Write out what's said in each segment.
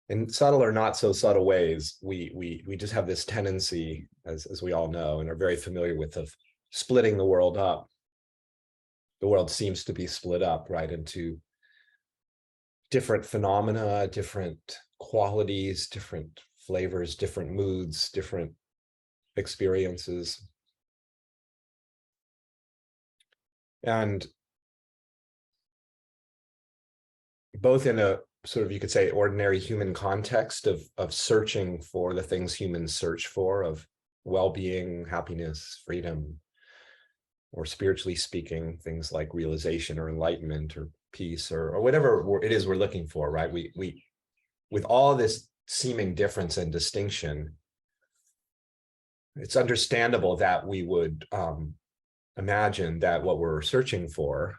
in subtle or not so subtle ways, we just have this tendency, as we all know and are very familiar with, of splitting the world up. The world seems to be split up, right, into different phenomena, different qualities, different flavors, different moods, different experiences. And both in a sort of, you could say, ordinary human context of searching for the things humans search for, of well-being, happiness, freedom, or spiritually speaking, things like realization or enlightenment or peace or whatever it is we're looking for, right? We with all this seeming difference and distinction, it's understandable that we would imagine that what we're searching for,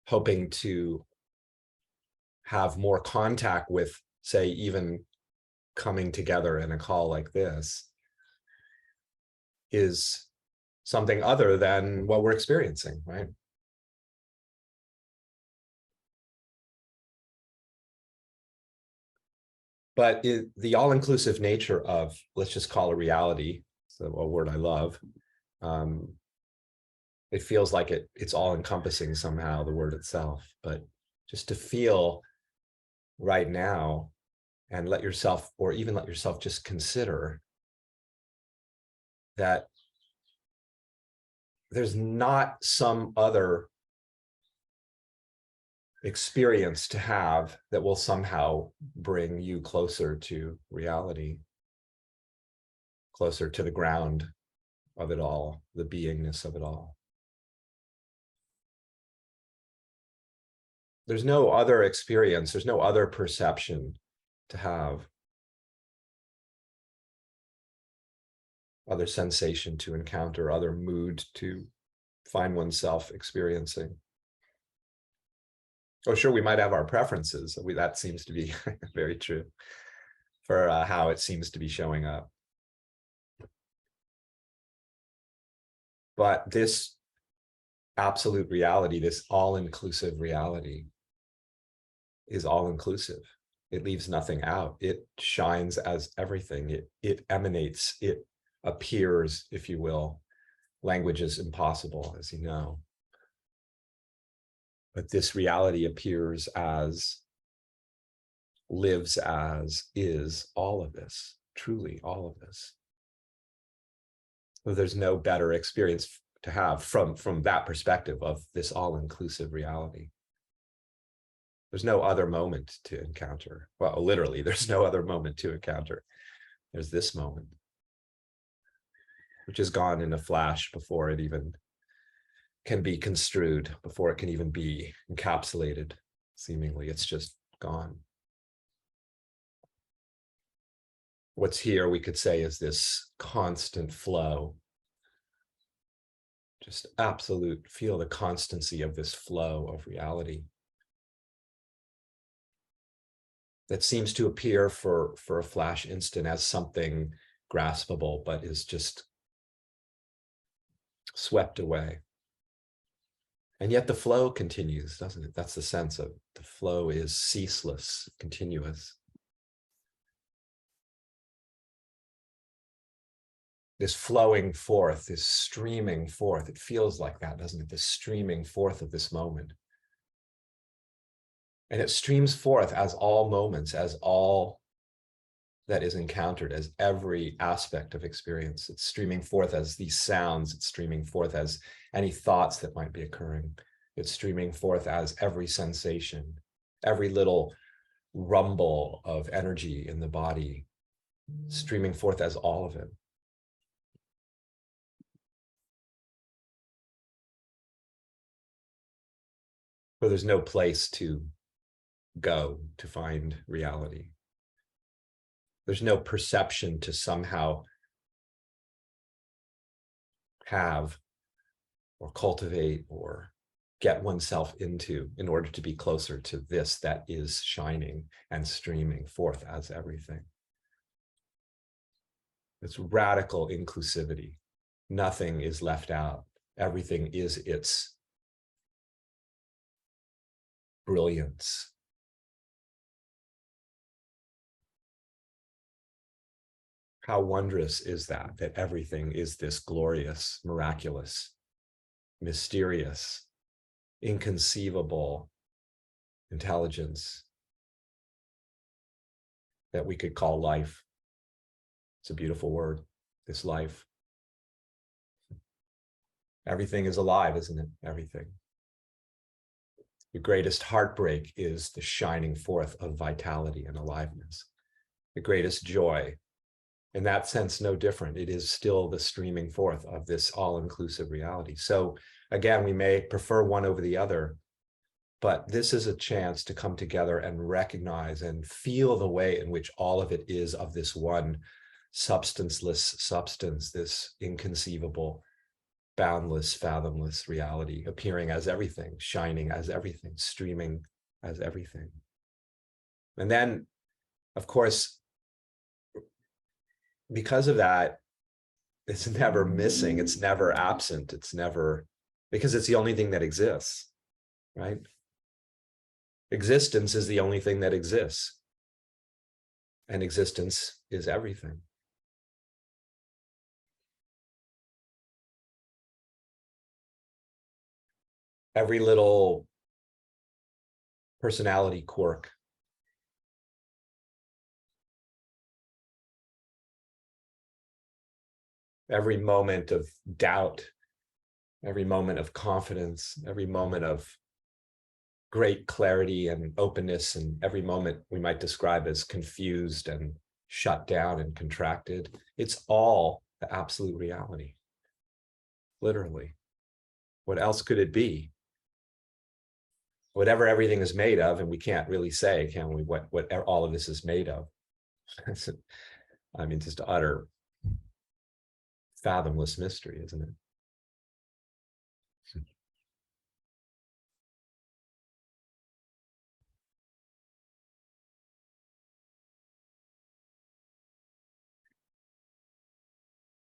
hoping to have more contact with, say, even coming together in a call like this, is something other than what we're experiencing, right? But the all-inclusive nature of, let's just call it reality, so a word I love, it feels like it's all-encompassing somehow, the word itself. But just to feel right now and let yourself, or even let yourself just consider that there's not some other experience to have that will somehow bring you closer to reality, closer to the ground of it all, the beingness of it all. There's no other experience, there's no other perception to have, other sensation to encounter, other mood to find oneself experiencing. Oh, sure, we might have our preferences. That seems to be very true for how it seems to be showing up. But this absolute reality, this all-inclusive reality, is all-inclusive. It leaves nothing out. It shines as everything. It emanates, it appears, if you will. Language is impossible, as you know. But this reality appears as, lives as, is all of this, truly all of this. So there's no better experience to have from that perspective of this all-inclusive reality. There's no other moment to encounter. Well, literally, there's no other moment to encounter. There's this moment, which is gone in a flash before it even can be construed, before it can even be encapsulated, seemingly. It's just gone. What's here, we could say, is this constant flow. Just absolute, feel the constancy of this flow of reality that seems to appear for a flash instant as something graspable, but is just swept away. And yet the flow continues, doesn't it? That's the sense of the flow is ceaseless, continuous. This flowing forth, this streaming forth, it feels like that, doesn't it? This streaming forth of this moment. And it streams forth as all moments, as all that is encountered, as every aspect of experience. It's streaming forth as these sounds, it's streaming forth as any thoughts that might be occurring. It's streaming forth as every sensation, every little rumble of energy in the body, streaming forth as all of it. Where there's no place to go to find reality. There's no perception to somehow have or cultivate or get oneself into in order to be closer to this that is shining and streaming forth as everything. It's radical inclusivity. Nothing is left out. Everything is its brilliance. How wondrous is that everything is this glorious, miraculous, mysterious, inconceivable intelligence that we could call life. It's a beautiful word, this life. Everything is alive, isn't it? Everything. The greatest heartbreak is the shining forth of vitality and aliveness. The greatest joy, in that sense, no different. It is still the streaming forth of this all-inclusive reality. So again, we may prefer one over the other, but this is a chance to come together and recognize and feel the way in which all of it is of this one substanceless substance, this inconceivable, boundless, fathomless reality, appearing as everything, shining as everything, streaming as everything. And then, of course, because of that, it's never missing, it's never absent, it's never, because it's the only thing that exists, right? Existence is the only thing that exists, and existence is everything. Every little personality quirk, every moment of doubt, every moment of confidence, every moment of great clarity and openness, and every moment we might describe as confused and shut down and contracted, it's all the absolute reality, literally. What else could it be? Whatever everything is made of, and we can't really say, can we, what all of this is made of? I mean, just utter fathomless mystery, isn't it?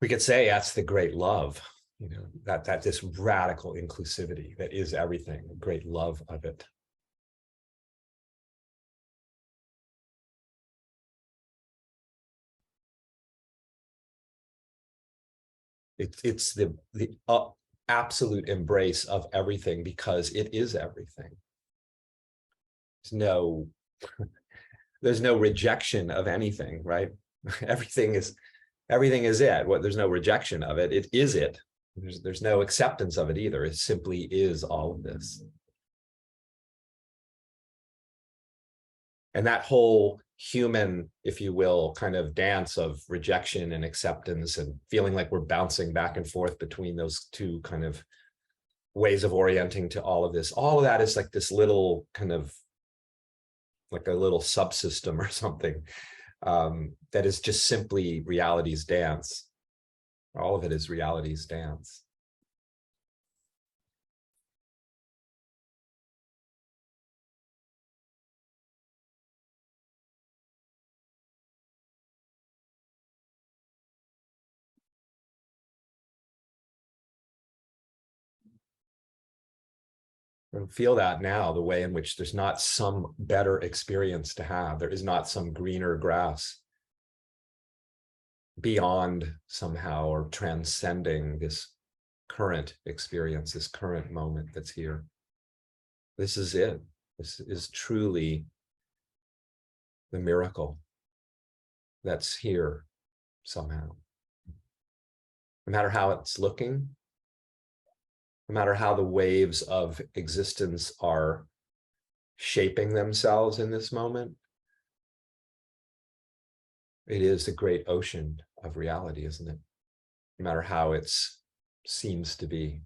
We could say that's the great love, you know, that this radical inclusivity that is everything, the great love of it. It's the absolute embrace of everything, because it is everything. There's no there's no rejection of anything, right? Everything is it. What, there's no rejection of it. It is it. There's no acceptance of it either. It simply is all of this. And that whole human, if you will, kind of dance of rejection and acceptance, and feeling like we're bouncing back and forth between those two kind of ways of orienting to all of this. All of that is like this little kind of like a little subsystem or something that is just simply reality's dance. All of it is reality's dance. And feel that now, the way in which there's not some better experience to have. There is not some greener grass beyond somehow, or transcending this current experience, this current moment that's here. This is it. This is truly the miracle that's here somehow. No matter how it's looking, no matter how the waves of existence are shaping themselves in this moment, it is the great ocean of reality, isn't it? No matter how it seems to be.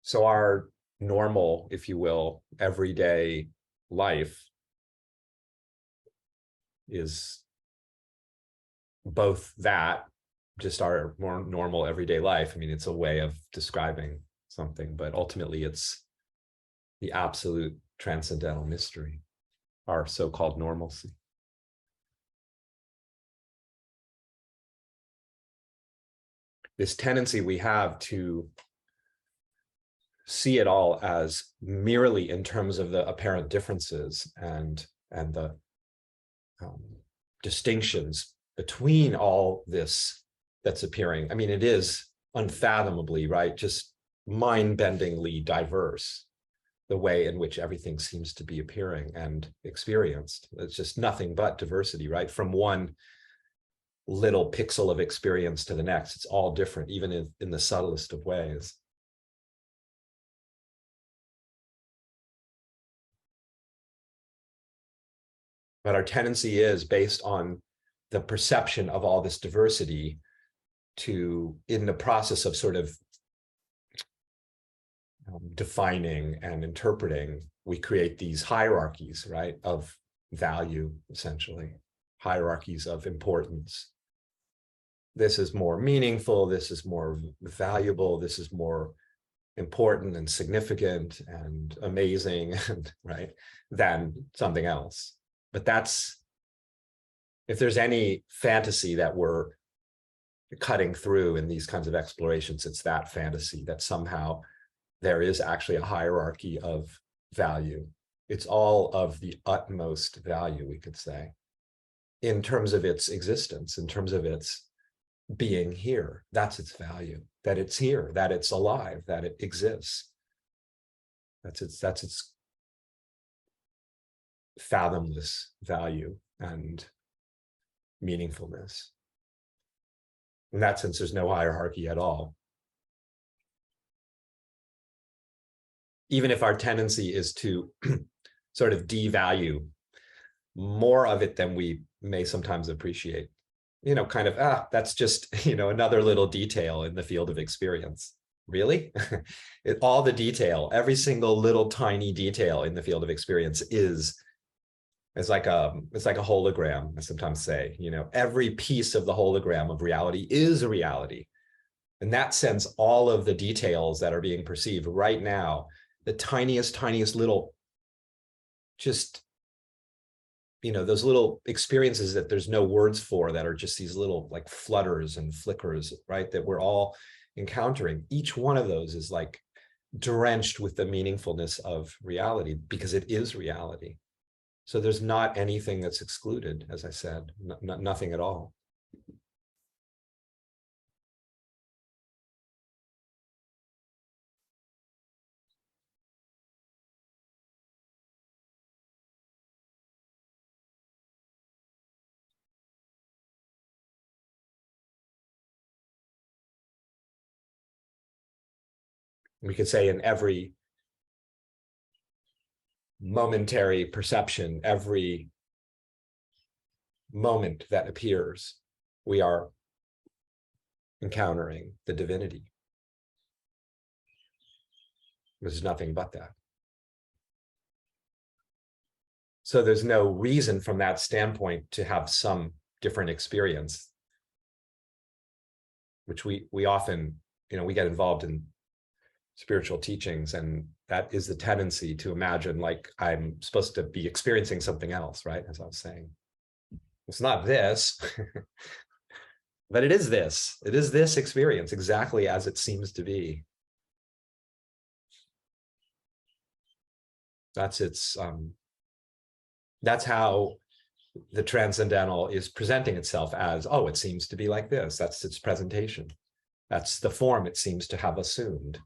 So our normal, if you will, everyday life is both that, just our more normal everyday life. I mean, it's a way of describing something, but ultimately it's the absolute transcendental mystery, our so-called normalcy. this tendency we have to see it all as merely in terms of the apparent differences and the distinctions between all this that's appearing. I mean, it is unfathomably, right? Just mind-bendingly diverse, the way in which everything seems to be appearing and experienced. It's just nothing but diversity, right? From one little pixel of experience to the next, it's all different, even in the subtlest of ways. But our tendency is, based on the perception of all this diversity, to, in the process of sort of defining and interpreting, we create these hierarchies, right, of value, essentially, hierarchies of importance. This is more meaningful, this is more valuable, this is more important and significant and amazing, and, right, than something else. But that's, if there's any fantasy that we're cutting through in these kinds of explorations, it's that fantasy that somehow there is actually a hierarchy of value. It's all of the utmost value, we could say, in terms of its existence, in terms of its being here. That's its value, that it's here, that it's alive, that it exists. That's its fathomless value and meaningfulness. In that sense, there's no hierarchy at all. Even if our tendency is to sort of devalue more of it than we may sometimes appreciate, you know, kind of, that's just, you know, another little detail in the field of experience. Really? All the detail, every single little tiny detail in the field of experience it's like a hologram, I sometimes say, you know, every piece of the hologram of reality is a reality. In that sense, all of the details that are being perceived right now, the tiniest little, just, you know, those little experiences that there's no words for, that are just these little like flutters and flickers, right, that we're all encountering. Each one of those is like drenched with the meaningfulness of reality, because it is reality. So there's not anything that's excluded, as I said, nothing at all. We could say in every momentary perception, every moment that appears, we are encountering the divinity. There's nothing but that. So there's no reason from that standpoint to have some different experience, which we often, you know, we get involved in spiritual teachings, and that is the tendency to imagine like I'm supposed to be experiencing something else, right? As I was saying, it's not this, but it is this. It is this experience exactly as it seems to be. That's its, that's how the transcendental is presenting itself as, oh, it seems to be like this. That's its presentation. That's the form it seems to have assumed.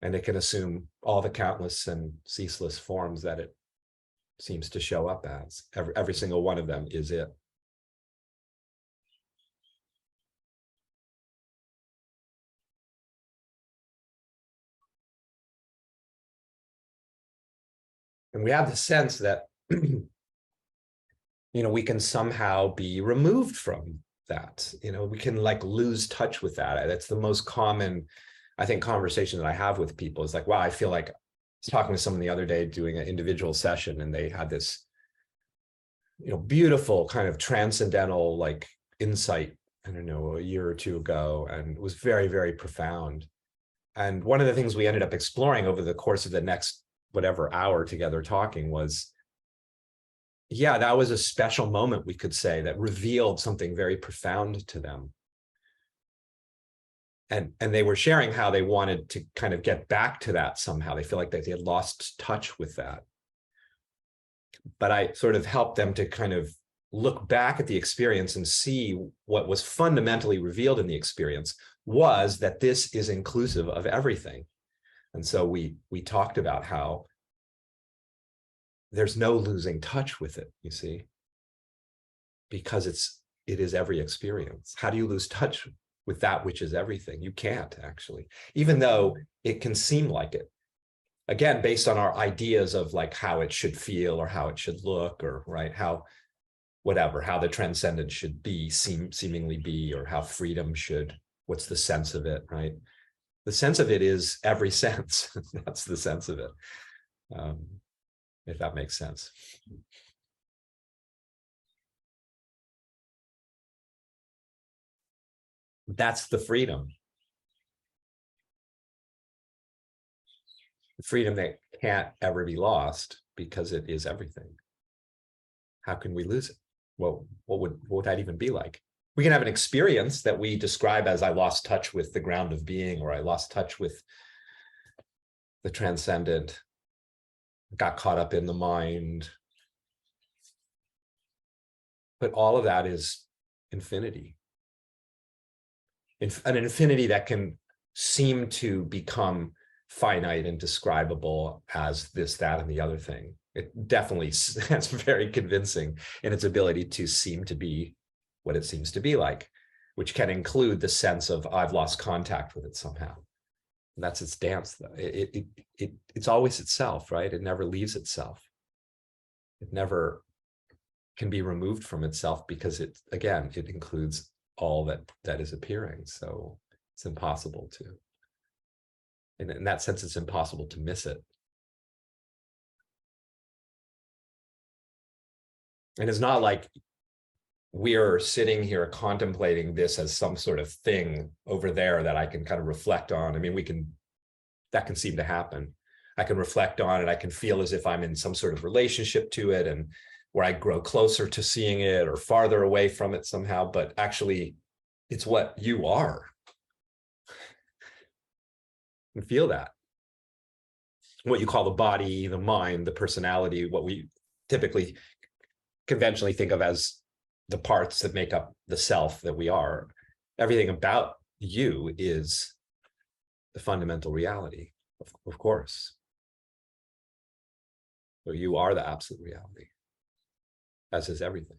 And it can assume all the countless and ceaseless forms that it seems to show up as. Every single one of them is it. And we have the sense that, you know, we can somehow be removed from that. You know, we can like lose touch with that. That's the most common, I think, conversation that I have with people is like, wow, I feel like, I was talking to someone the other day doing an individual session, and they had this, you know, beautiful kind of transcendental like insight, I don't know, a year or two ago, and it was very, very profound. And one of the things we ended up exploring over the course of the next whatever hour together talking was, yeah, that was a special moment, we could say, that revealed something very profound to them. and they were sharing how they wanted to kind of get back to that somehow. They feel like they had lost touch with that. But I sort of helped them to kind of look back at the experience and see what was fundamentally revealed in the experience was that this is inclusive of everything. And so we talked about how there's no losing touch with it, you see, because it is every experience. How do you lose touch with that which is everything? You can't, actually, even though it can seem like it. Again, based on our ideas of like how it should feel or how it should look, or right, how whatever, how the transcendent should be, seemingly be, or how freedom should, what's the sense of it, right? The sense of it is every sense. That's the sense of it, if that makes sense. That's the freedom. The freedom that can't ever be lost because it is everything. How can we lose it? Well, what would that even be like? We can have an experience that we describe as I lost touch with the ground of being, or I lost touch with the transcendent, got caught up in the mind. But all of that is infinity. An infinity that can seem to become finite and describable as this, that, and the other thing. It definitely, that's very convincing in its ability to seem to be what it seems to be like, which can include the sense of I've lost contact with it somehow. And that's its dance, though. It's always itself, right? It never leaves itself. It never can be removed from itself because it, again, it includes all that is appearing. So it's impossible to, in that sense, it's impossible to miss it. And it's not like we're sitting here contemplating this as some sort of thing over there that I can kind of reflect on. I mean, that can seem to happen. I can reflect on it. I can feel as if I'm in some sort of relationship to it, and where I grow closer to seeing it or farther away from it somehow, but actually it's what you are. You can feel that. What you call the body, the mind, the personality, what we typically conventionally think of as the parts that make up the self that we are. Everything about you is the fundamental reality, of course. So you are the absolute reality, as is everything.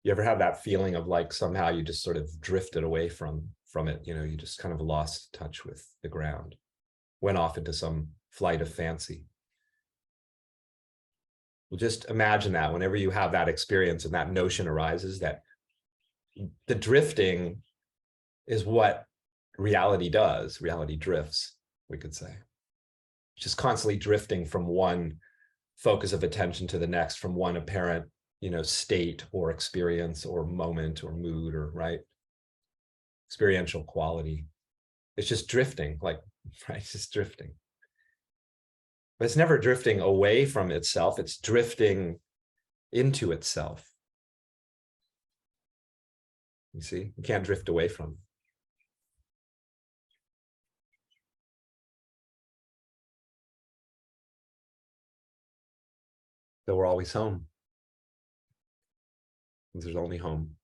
You ever have that feeling of like somehow you just sort of drifted away from it, you know, you just kind of lost touch with the ground, went off into some flight of fancy? Well, just imagine that whenever you have that experience and that notion arises, that the drifting is what reality does. Reality drifts, we could say. Just constantly drifting from one focus of attention to the next, from one apparent, you know, state or experience or moment or mood, or right, experiential quality. It's just drifting, like, right, it's just drifting. But it's never drifting away from itself. It's drifting into itself. You see, you can't drift away from it. So we're always home. There's only home.